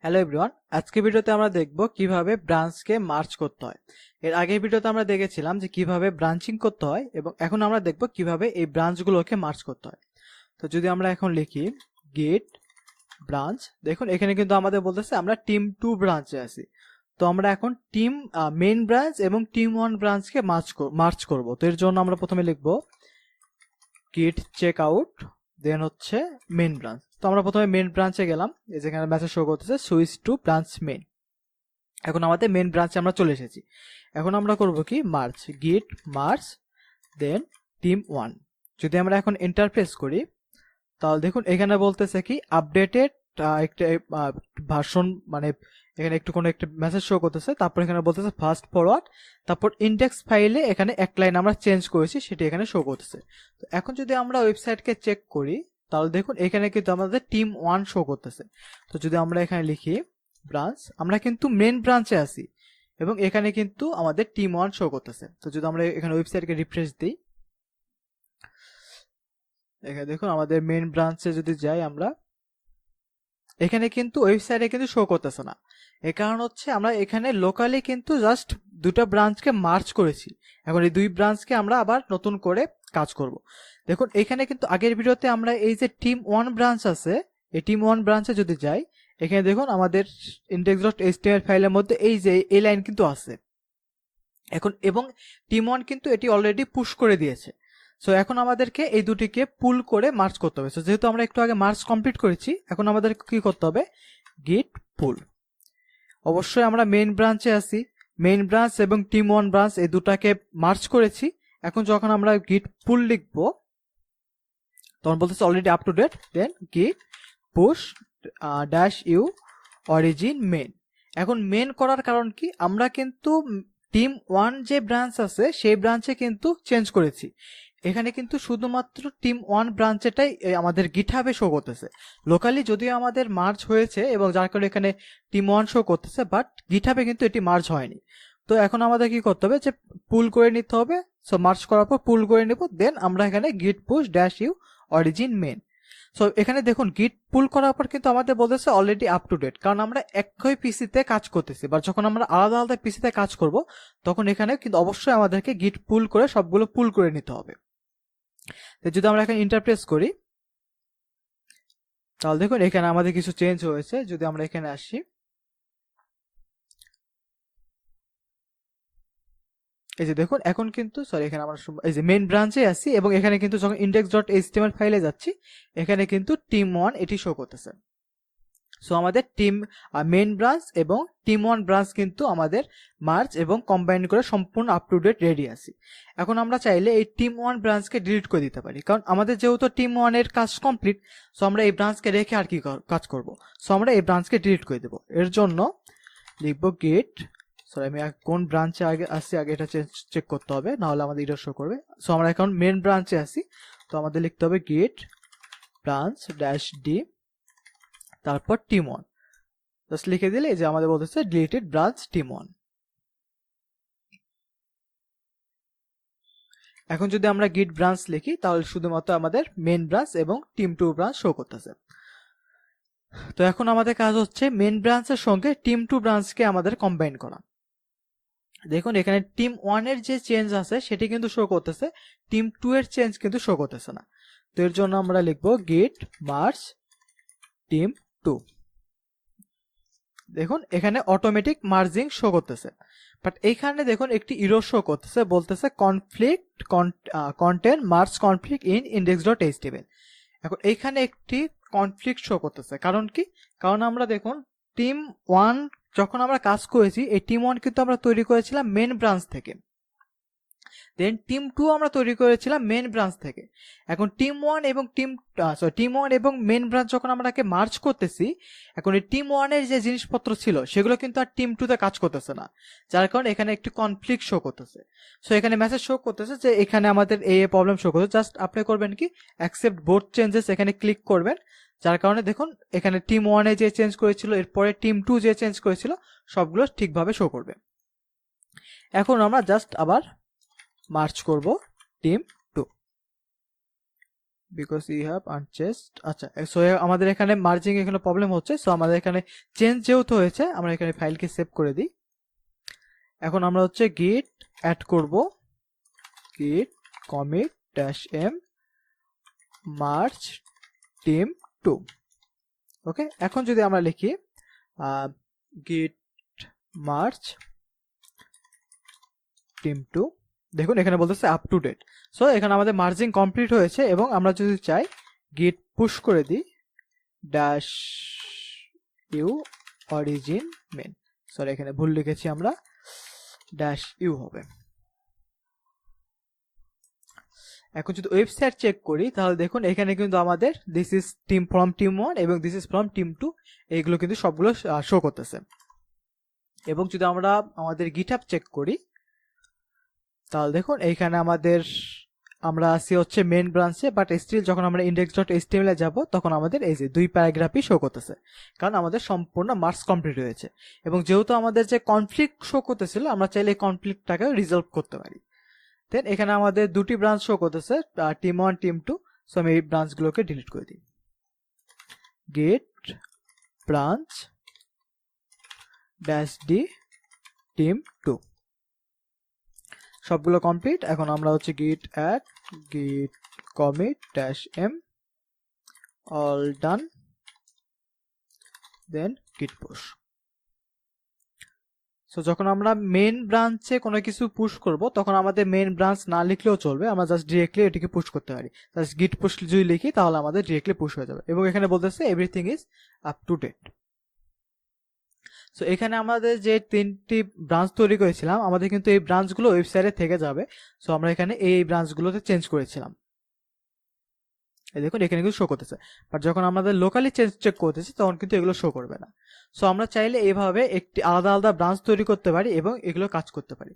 Hello everyone, আজকে ভিডিওতে আমরা দেখব কিভাবে ব্রাঞ্চকে মার্জ করতে হয়। এর আগের ভিডিওতে আমরা দেখেছিলাম যে কিভাবে ব্রাঞ্চিং করতে হয় এবং এখন আমরা দেখব কিভাবে এই ব্রাঞ্চগুলোকে মার্জ করতে হয়। তো যদি আমরা এখন লিখি গেট ব্রাঞ্চ, দেখুন এখানে কিন্তু আমাদের বলতেছে আমরা টিম 2 ব্রাঞ্চে আছি। তো আমরা এখন টিম মেইন ব্রাঞ্চ এবং টিম 1 ব্রাঞ্চকে মার্জ করব। তো এর জন্য আমরা প্রথমে লিখব গেট চেক আউট, দেন হচ্ছে মেইন ব্রাঞ্চ। তো আমরা প্রথমে মেইন ব্রাঞ্চে গেলাম, এই যেখানে মেসেজ শো করতেছে সুইচ টু ব্রাঞ্চ মেইন। এখন আমাদের মেইন ব্রাঞ্চে আমরা চলে এসেছি। এখন আমরা করব কি মার্জ, গিট মার্জ দেন টিম 1। যদি আমরা এখন এন্টার প্রেস করি তাহলে দেখুন এখানে বলতেছে কি আপডেটেড একটা ভার্সন, মানে এখানে একটু কোনো একটা মেসেজ শো করতেছে, তারপর এখানে বলতেছে ফাস্ট ফরওয়ার্ড, তারপর ইন্ডেক্স ফাইলে এখানে এক লাইন আমরা চেঞ্জ করেছি সেটি এখানে শো করতেছে। তো এখন যদি আমরা ওয়েবসাইটকে চেক করি তাহলে দেখুন এখানে কিন্তু আমাদের টিম 1 শো করতেছে। তো যদি আমরা এখানে লিখি ব্রাঞ্চ, আমরা কিন্তু মেন ব্রাঞ্চে আছি এবং এখানে কিন্তু আমাদের টিম 1 শো করতেছে। তো যদি আমরা এখানে ওয়েবসাইটকে রিফ্রেশ দিই, এখানে দেখুন আমাদের মেন ব্রাঞ্চে যদি যাই আমরা, এখানে কিন্তু ওয়েবসাইটে কিন্তু শো করতেছে না। এর কারণ হচ্ছে আমরা এখানে লোকালি কিন্তু জাস্ট দুটো ব্রাঞ্চকে মার্জ করেছি। এখন এই দুই ব্রাঞ্চকে আমরা আবার নতুন করে কাজ করব। দেখুন এখানে কিন্তু আগের ভিডিওতে আমরা এই যে টিম 1 ব্রাঞ্চ আছে, এই টিম 1 ব্রাঞ্চে যদি যাই, এখানে দেখুন আমাদের index.html ফাইলের মধ্যে এই যে এই লাইন কিন্তু আছে এখন, এবং টিম 1 কিন্তু এটি অলরেডি পুশ করে দিয়েছে। সো এখন আমাদেরকে এই দুটিকে পুল করে মার্জ করতে হবে। সো যেহেতু আমরা একটু আগে মার্জ কমপ্লিট করেছি, এখন আমাদের কি করতে হবে, গিট পুল। অবশ্যই আমরা মেইন ব্রাঞ্চে আছি, মেইন ব্রাঞ্চ এবং টিম 1 ব্রাঞ্চ এই দুটাকে মার্জ করেছি। এখন যখন আমরা গিট পুল লিখব তখন বলতেছে already up to date, then git push dash u origin main. এখন মেইন করার কারণ কি, আমরা কিন্তু টিম 1 যে ব্রাঞ্চ আছে সেই ব্রাঞ্চে কিন্তু চেঞ্জ করেছি। এখানে কিন্তু শুধুমাত্র টিম 1 ব্রাঞ্চেটাই আমাদের গিটহাবে শো করতেছে। লোকালি যদিও আমাদের মার্জ হয়েছে এবং যার কারণে এখানে টিম 1 শো করতেছে, বাট গিটহাবে কিন্তু এটি মার্জ হয়নি। তো এখন আমাদের কি করতে হবে, যে পুল করে নিতে হবে। সো মার্জ করার পর পুল করে নেব, দেন আমরা এখানে git push dash u origin main. So এখানে দেখুন গিট পুল করার পর কিন্তু আমাদের বলতেছে অলরেডি আপ টু ডেট, কারণ আমরা একই পিসিতে কাজ করতেছি। বা যখন আমরা আলাদা আলাদা পিসিতে কাজ করব তখন এখানে কিন্তু অবশ্যই আমাদেরকে গিট পুল করে সবগুলো পুল করে নিতে হবে। যদি আমরা এখানে ইন্টারপ্রেস করি তাহলে দেখুন এখানে আমাদের কিছু চেঞ্জ হয়েছে। যদি আমরা এখানে আসি, এই যে দেখুন এখন কিন্তু এখানে আমরা এই যে মেইন ব্রাঞ্চে আছি এবং এখানে কিন্তু যখন index.html ফাইলে যাচ্ছি এখানে কিন্তু টিম 1 এটি শো করতেছে। সো আমাদের টিম মেইন ব্রাঞ্চ এবং টিম 1 ব্রাঞ্চ কিন্তু আমাদের মার্জ এবং কম্বাইন করে সম্পূর্ণ আপ টু ডেট রেডি আছি। এখন আমরা চাইলে এই টিম 1 ব্রাঞ্চকে ডিলিট করে দিতে পারি, কারণ আমাদের যেহেতু টিম 1 এর কাজ কমপ্লিট। সো আমরা এই ব্রাঞ্চকে রেখে আর কি কাজ করব। সো আমরা এই ব্রাঞ্চকে ডিলিট করে দেব। এর জন্য লিখব গেট, আমি কোন ব্রাঞ্চে আগে আসছি আগে এটা চেক করতে হবে, না হলে আমাদের এরর শো করবে। সো আমরা এখন মেইন ব্রাঞ্চে আছি, তো আমাদের লিখতে হবে গেট ব্রাঞ্চ ড্যাশ ডি, তারপর টিম 1 জাস্ট লিখে দিলে যে আমাদের বলতেছে ডিলিটেড ব্রাঞ্চ টিম 1। এখন যদি আমরা গিট ব্রাঞ্চ লিখি তাহলে শুধুমাত্র আমাদের মেইন ব্রাঞ্চ এবং টিম 2 ব্রাঞ্চ শো করতেছে। তো এখন আমাদের কাজ হচ্ছে মেইন ব্রাঞ্চের সঙ্গে টিম 2 ব্রাঞ্চকে আমাদের কম্বাইন করা। দেখুন এখানে টিম 1 এর যে চেঞ্জ আছে সেটি কিন্তু শো করতেছে, টিম 2 এর চেঞ্জ কিন্তু শো করতেছে না। তো এর জন্য আমরা লিখব গিট মার্জ টিম 2। দেখুন এখানে অটোমেটিক মার্জিং শো করতেছে, বাট এইখানে দেখুন একটি এরর শো করতেছে, বলতেছে conflict content merge conflict in index.html। এখন এইখানে একটি কনফ্লিক্ট শো করতেছে, কারণ কি, কারণ আমরা দেখুন টিম 1 যখন আমরা কাজ করেছি এই টিম 1 কিন্তু আমরা তৈরি করেছিলাম মেন ব্রাঞ্চ থেকে, দেন টিম 2 আমরা তৈরি করেছিলাম মেন ব্রাঞ্চ থেকে। এখন টিম 1 এবং টিম 1 এবং মেন ব্রাঞ্চ যখন আমরাকে মার্জ করতেছি, এখন এই টিম 1 এর যে জিনিসপত্র ছিল সেগুলো কিন্তু আর টিম 2 তে কাজ করতেছে না, যার কারণে এখানে একটি কনফ্লিক্ট শো করতেছে। সো এখানে মেসেজ শো করতেছে যে এখানে আমাদের এই প্রবলেম শো করছে। জাস্ট আপনি করবেন কি, অ্যাকসেপ্ট বোথ চেঞ্জেস এখানে ক্লিক করবেন, যার কারণে দেখুন এখানে টিম 1 এ যে চেঞ্জ করেছিল এরপরে টিম 2 যে চেঞ্জ করেছিল সবগুলো ঠিকভাবে শো করবে। এখন আমরা জাস্ট আবার মার্চ করব team 2। Because you have unchanged. আচ্ছা, সো আমাদের এখানে মার্জিং এখানে প্রবলেম হচ্ছে, সো আমাদের এখানে চেঞ্জ যেহেতু হয়েছে আমরা এখানে ফাইলকে সেভ করে দিই। এখন আমরা হচ্ছে গিট অ্যাড করব, git commit -m merge team 2। ওকে, এখন যদি আমরা লিখি git merge team 2, দেখুন এখানে বলতেছে আপ টু ডেট। সো এখানে আমাদের মার্জিং কমপ্লিট হয়েছে এবং আমরা যদি চাই git পুশ করে দিই dash u origin main, sorry এখানে ভুল লিখেছি আমরা, ড্যাশ ইউ হবে। এখন যদি ওয়েবসাইট চেক করি তাহলে দেখুন এখানে কিন্তু আমাদের this is team from team 1 এবং দিস ইজ ফ্রম টিম 2, এইগুলো কিন্তু সবগুলো শো করতেছে। এবং যদি আমরা আমাদের গিটহাব চেক করি তাহলে দেখুন এইখানে আমরা আসি হচ্ছে মেন ব্রাঞ্চে, বাট স্টিল যখন আমরা index.html এ যাব তখন আমাদের এই যে 2 প্যারাগ্রাফই শো করতেছে, কারণ আমাদের সম্পূর্ণ মার্জ কমপ্লিট হয়েছে। এবং যেহেতু আমাদের যে কনফ্লিক্ট শো করতেছিল আমরা চাইলে এই কনফ্লিক্টটাকে রিজলভ করতে পারি। দেন এখানে আমাদের দুটি ব্রাঞ্চ শো করতেছে, টিম 1 টিম 2, সো আমি এই ব্রাঞ্চগুলোকে ডিলিট করে দিই। Git branch dash D team 2, সবগুলো কমপ্লিট। এখন আমরা হচ্ছে git add git commit dash M all done, then git push. So যখন আমরা মেন ব্রাঞ্চে কোনো কিছু পুশ করব তখন আমাদের মেন ব্রাঞ্চ না লিখলেও চলবে, আমরা জাস্ট ডিরেক্টলি এটিকে পুশ করতে পারি। জাস্ট গিট পুশ যদি লিখি তাহলে আমাদের ডিরেক্টলি পুশ হয়ে যাবে। এবং এখানে বলতেছে everything is up to date. So এখানে আমাদের যে 3টি ব্রাঞ্চ তৈরি করেছিলাম আমাদের কিন্তু এই ব্রাঞ্চগুলো ওয়েবসাইটে থেকে যাবে। সো আমরা এখানে এই ব্রাঞ্চগুলোতে চেঞ্জ করেছিলাম, এই দেখুন এখানে কিন্তু শো করতেছে, বাট যখন আমাদের লোকালি চেক করতেছি তখন কিন্তু এগুলো শো করবে না। সো আমরা চাইলে এইভাবে একটি আলাদা আলাদা ব্রাঞ্চ তৈরি করতে পারি এবং এগুলো কাজ করতে পারি।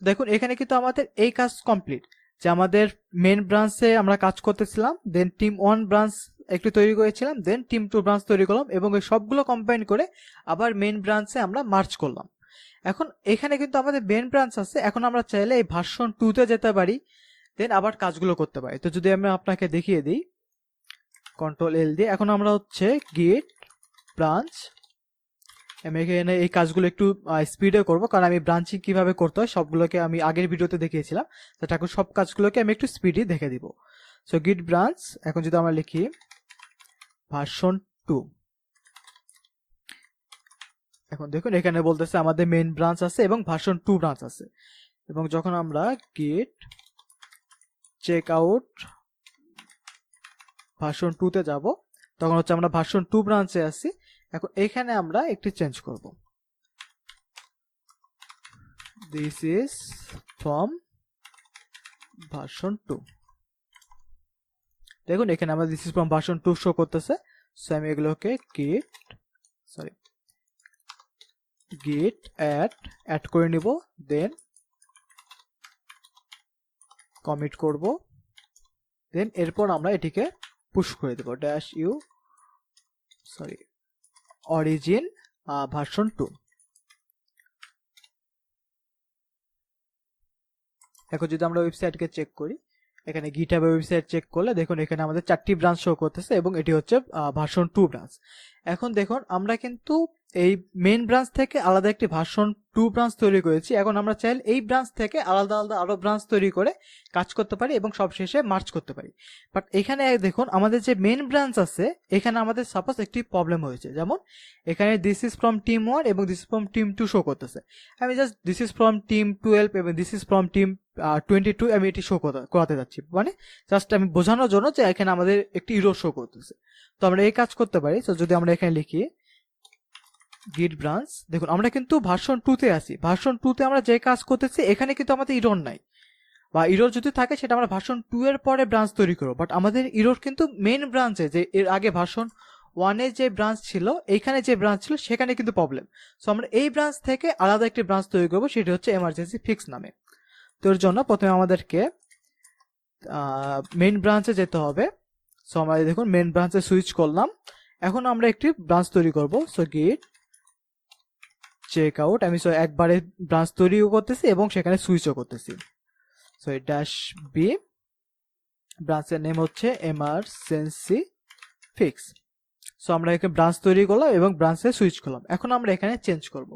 দেখুন এখানে কিন্তু আমাদের এই কাজ কমপ্লিট, যে আমাদের মেন ব্রাঞ্চে আমরা কাজ করতেছিলাম, দেন টিম 1 ব্রাঞ্চ একটু তৈরি করেছিলাম, দেন টিম 2 ব্রাঞ্চ তৈরি করলাম এবং এই সবগুলো কম্বাইন করে আবার মেন ব্রাঞ্চে আমরা মার্চ করলাম। এখন এখানে কিন্তু আমাদের মেন ব্রাঞ্চ আছে, এখন আমরা চাইলে এই ভার্সন 2 তে যেতে পারি, দেন আবার কাজগুলো করতে পারি। তো যদি আমি আপনাকে দেখিয়ে দিই কন্ট্রোল এল দিয়ে, এখন আমরা হচ্ছে গিট ব্রাঞ্চ, আমি এখানে এই কাজগুলো একটু স্পিডে করব কারণ আমি ব্রাঞ্চিং কিভাবে করতে হয় সবগুলোকে আমি আগের ভিডিওতে দেখিয়েছিলাম, তো এখন সব কাজগুলোকে আমি একটু স্পিডে দেখে দিব। সো গিট ব্রাঞ্চ, এখন যদি আমরা লিখি ভার্সন 2, এখন দেখুন এখানে বলতেছে আমাদের মেইন ব্রাঞ্চ আছে এবং ভার্সন 2 ব্রাঞ্চ আছে। এবং যখন আমরা গিট চেক আউট ভার্সন 2 তে যাব তখন হচ্ছে আমরা ভার্সন 2 ব্রাঞ্চে আছি। এখন এখানে আমরা একটি চেঞ্জ করব, দিস ইজ ফ্রম ভার্সন 2। দেখুন এখানে আমরা this is from version 2 show করতেছে। সো আমি এগুলোকে গিট অ্যাড করে নিব, দেন কমিট করব, দেন এরপর আমরা এটিকে পুশ করে দেব ড্যাশ ইউ অরিজিন ভার্সন 2। এখন যদি আমরা ওয়েবসাইটকে চেক করি, এখানে গিটহাব ওয়েবসাইট চেক করলে দেখুন এখানে আমাদের 4টি ব্রাঞ্চ শো করতেছে এবং এটি হচ্ছে ভার্সন 2 ব্রাঞ্চ। এখন দেখুন আমরা কিন্তু এই মেইন ব্রাঞ্চ থেকে আলাদা একটি ভার্সন 2 ব্রাঞ্চ তৈরি করেছি। এখন আমরা চাইলে এই ব্রাঞ্চ থেকে আলাদা আলাদা আরো ব্রাঞ্চ তৈরি করে কাজ করতে পারি এবং সবশেষে মার্চ করতে পারি। বাট এখানে দেখুন আমাদের যে মেইন ব্রাঞ্চ আছে এখানে আমাদের সাপোজ একটি প্রবলেম হয়েছে, যেমন এখানে দিস ইজ ফ্রম টিম 1 এবং this is from team 2 show করতেছে। আমি just this is from team 12 এবং দিস ইজ ফ্রম টিম 22 আমি এটি শো করাতে যাচ্ছি, মানে জাস্ট আমি বোঝানোর জন্য যে এখানে আমাদের একটি ইরর শো করতেছে। তো আমরা এই কাজ করতে পারি। তো যদি আমরা এখানে লিখি গিট ব্রাঞ্চ, দেখুন আমরা কিন্তু ভার্সন 2 তে আছি, ভার্সন 2 তে আমরা যে কাজ করতেছি এখানে কিন্তু আমাদের ইরর নাই, বা ইরর যদি থাকে সেটা আমরা ভার্সন 2 এর পরে ব্রাঞ্চ তৈরি করব। বাট আমাদের ইরর কিন্তু মেইন ব্রাঞ্চে, যে এর আগে ভার্সন 1 এর যে ব্রাঞ্চ ছিল এইখানে যে ব্রাঞ্চ ছিল সেখানে কিন্তু প্রবলেম। সো আমরা এই ব্রাঞ্চ থেকে আলাদা একটি ব্রাঞ্চ তৈরি করব, সেটি হচ্ছে এমার্জেন্সি ফিক্স নামে। তো এর জন্য প্রথমে আমাদেরকে মেইন ব্রাঞ্চে যেতে হবে। সো আমরা দেখুন মেইন ব্রাঞ্চে সুইচ করলাম, এখন আমরা একটি ব্রাঞ্চ তৈরি করব। সো গিট চেক আউট, আমি একবারে ব্রাঞ্চ তৈরিও করতেছি এবং সেখানে সুইচও করতেছি। সো ড্যাশ বি ব্রাঞ্চের নেম হচ্ছে এমার্জেন্সি ফিক্স। সো আমরা এখানে ব্রাঞ্চ তৈরি করলাম এবং ব্রাঞ্চে সুইচ করলাম। এখন আমরা এখানে চেঞ্জ করব।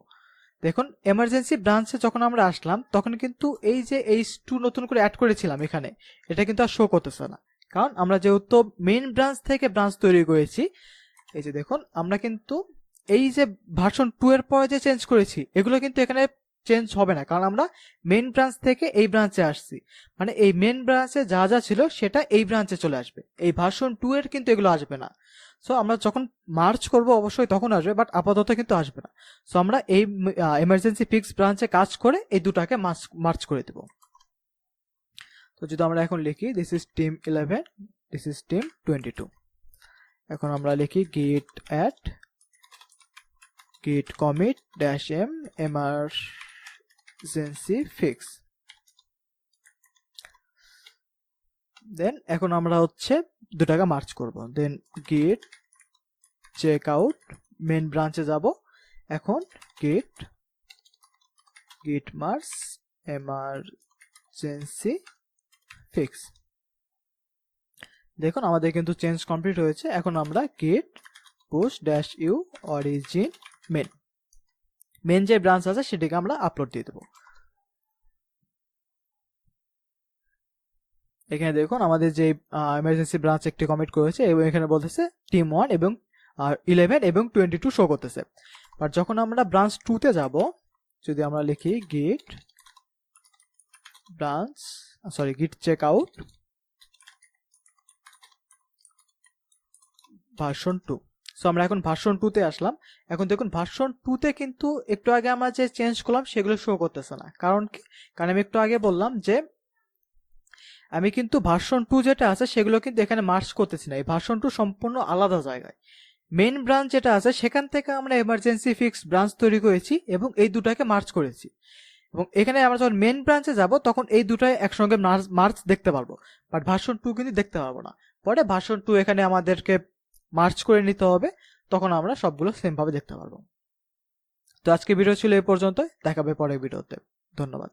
দেখুন এমার্জেন্সি ব্রাঞ্চে যখন আমরা আসলাম তখন কিন্তু এই যে H2 নতুন করে অ্যাড করেছিলাম এখানে, এটা কিন্তু আর শো করতেছে না, কারণ আমরা যেহেতু মেইন ব্রাঞ্চ থেকে ব্রাঞ্চ তৈরি করেছি। এই যে দেখুন আমরা কিন্তু এই যে ভার্সন 2 এর পরে যে চেঞ্জ করেছি এগুলো কিন্তু এখানে চেঞ্জ হবে না, কারণ আমরা মেইন ব্রাঞ্চ থেকে এই ব্রাঞ্চে আসছি। মানে এই মেইন ব্রাঞ্চে যা যা ছিল সেটা এই ব্রাঞ্চে চলে আসবে, এই ভার্সন 2 এর কিন্তু এগুলো আসবে না। সো আমরা যখন মার্চ করব অবশ্যই তখন আসবে, বাট আপাতত কিন্তু আসবে না। সো আমরা এই এমার্জেন্সি ফিক্স ব্রাঞ্চে কাজ করে এই দুটাকে মার্চ করে দেব। তো যদি আমরা এখন লিখি this is team 11, this is team 22, এখন আমরা লিখি git add git commit -m emergency fix, দেন এখন আমরা হচ্ছে দুটাকে মার্চ করব। দেন git checkout মেন ব্রাঞ্চে যাব, এখন git merge emergency fix, দেখুন আমাদের কিন্তু চেঞ্জ কমপ্লিট হয়েছে। এখন আমরা git push -u origin main যে ব্রাঞ্চ আছে সেটাকে আমরা আপলোড দিয়ে দেব। এখানে দেখুন আমাদের যে এমার্জেন্সি ব্রাঞ্চ একটি কমিট করেছে এবং এখানে বলতেছে টিম 1 এবং 11 এবং 22 শো করতেছে। বাট যখন আমরা ব্রাঞ্চ 2 তে যাব, যদি আমরা লিখি git checkout ভার্সন 2, সো আমরা এখন ভার্সন 2 তে আসলাম। এখন দেখুন ভার্সন 2 তে কিন্তু একটু আগে আমরা যে চেঞ্জ করলাম সেগুলো শো করতেছে না, কারণ কি? কারণ আমি একটু আগে বললাম যে আমি কিন্তু ভার্সন 2 যেটা আছে সেগুলো কিন্তু এখানে মার্চ করতেছি না, এই ভার্সন 2 সম্পূর্ণ আলাদা জায়গায়। মেইন ব্রাঞ্চ যেটা আছে সেখান থেকে আমরা এমার্জেন্সি ফিক্স ব্রাঞ্চ তৈরি করেছি এবং এই দুটাকে মার্চ করেছি, এবং এখানে আমরা যখন মেইন ব্রাঞ্চে যাব তখন এই দুটাই একসঙ্গে মার্চ দেখতে পারবো, বাট ভার্সন 2 কিন্তু দেখতে পারবো না। পরে ভার্সন 2 এখানে আমাদেরকে মার্চ করে নিতে হবে, তখন আমরা সবগুলো সেম ভাবে দেখতে পারবো। তো আজকে ভিডিও ছিল এই পর্যন্ত, দেখাবে পরের ভিডিওতে। ধন্যবাদ।